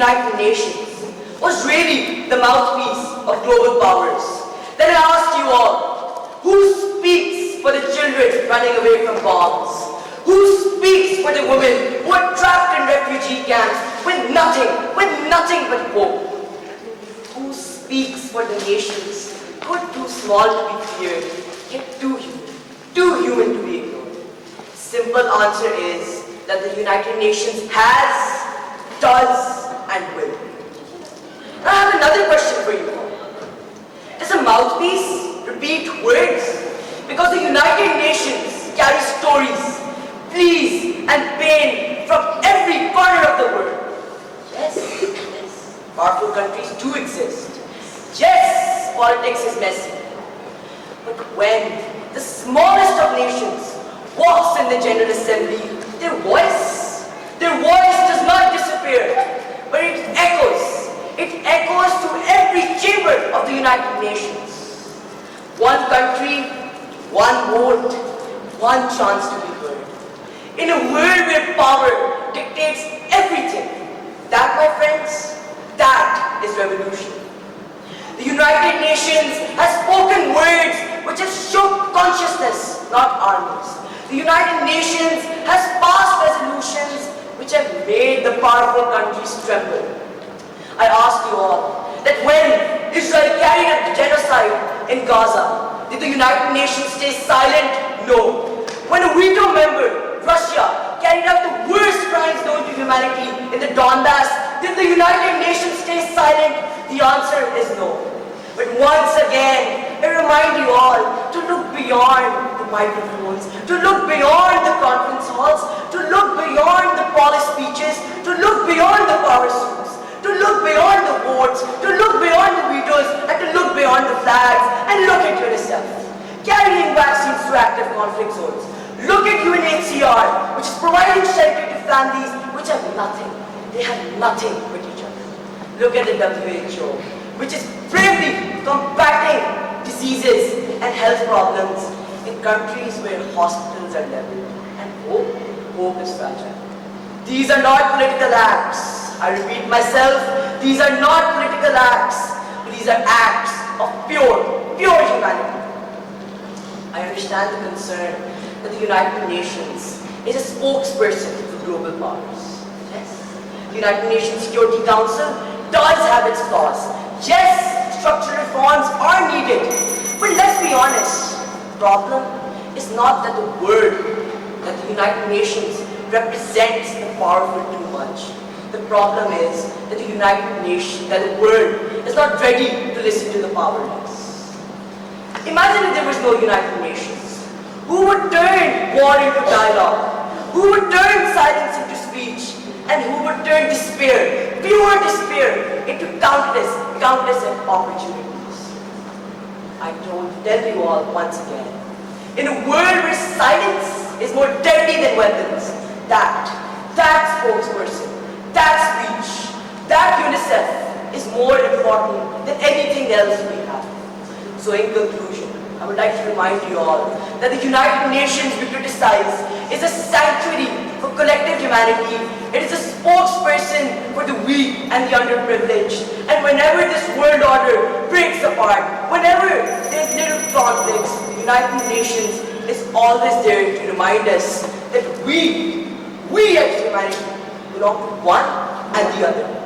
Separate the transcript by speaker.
Speaker 1: United Nations, was really the mouthpiece of global powers, then I ask you all, who speaks for the children running away from bombs? Who speaks for the women who are trapped in refugee camps with nothing but hope? Who speaks for the nations who are too small to be feared, yet too human to be ignored? Simple answer is that the United Nations has, does, and will. Now I have another question for you all. Does a mouthpiece repeat words? Because the United Nations carries stories, pleas, and pain from every corner of the world. Yes, powerful countries do exist. Yes, politics is messy. But when the smallest of nations walks in the General Assembly, their voice does not disappear, but it echoes. It echoes through every chamber of the United Nations. One country, one vote, one chance to be heard. In a world where power dictates everything, that, my friends, that is revolution. The United Nations has spoken words which have shook consciousness, not armies. The United Nations has passed resolutions which have made the powerful countries tremble. I ask you all that when Israel carried out the genocide in Gaza, did the United Nations stay silent? No. When a veto member, Russia, carried out the worst crimes known to humanity in the Donbass, did the United Nations stay silent? The answer is no. But once again, I remind you all to look beyond the microphones, to look beyond the conference halls, to look beyond the polished speeches, to look beyond the power suits, to look beyond the votes, to look beyond the vetoes, and to look beyond the flags, and look at yourself. Carrying vaccines to active conflict zones. Look at UNHCR, which is providing shelter to families which have nothing. They have nothing but each other. Look at the WHO, which is bravely combating diseases and health problems in countries where hospitals are leveled and hope is fragile. These are not political acts. I repeat myself, these are not political acts, but these are acts of pure humanity. I understand the concern that the United Nations is a spokesperson for global powers. Yes, the United Nations Security Council does have its flaws. Yes, structural reforms are needed. But let's be honest, the problem is not that the United Nations represents the powerful too much. The problem is that the world is not ready to listen to the powerless. Imagine if there was no United Nations. Who would turn war into dialogue? Who would turn silence into speech? And who would turn despair, pure despair, into countless opportunities? I tell you all once again, in a world where silence is more deadly than weapons, that spokesperson, that speech, that UNICEF is more important than anything else we have. So in conclusion, I would like to remind you all that the United Nations we criticize is a sanctuary for collective humanity. It is a spokesperson for the weak and the underprivileged. And whenever this world order breaks apart, whenever there's little conflicts, the United Nations is always there to remind us that we as humanity belong to one and the other.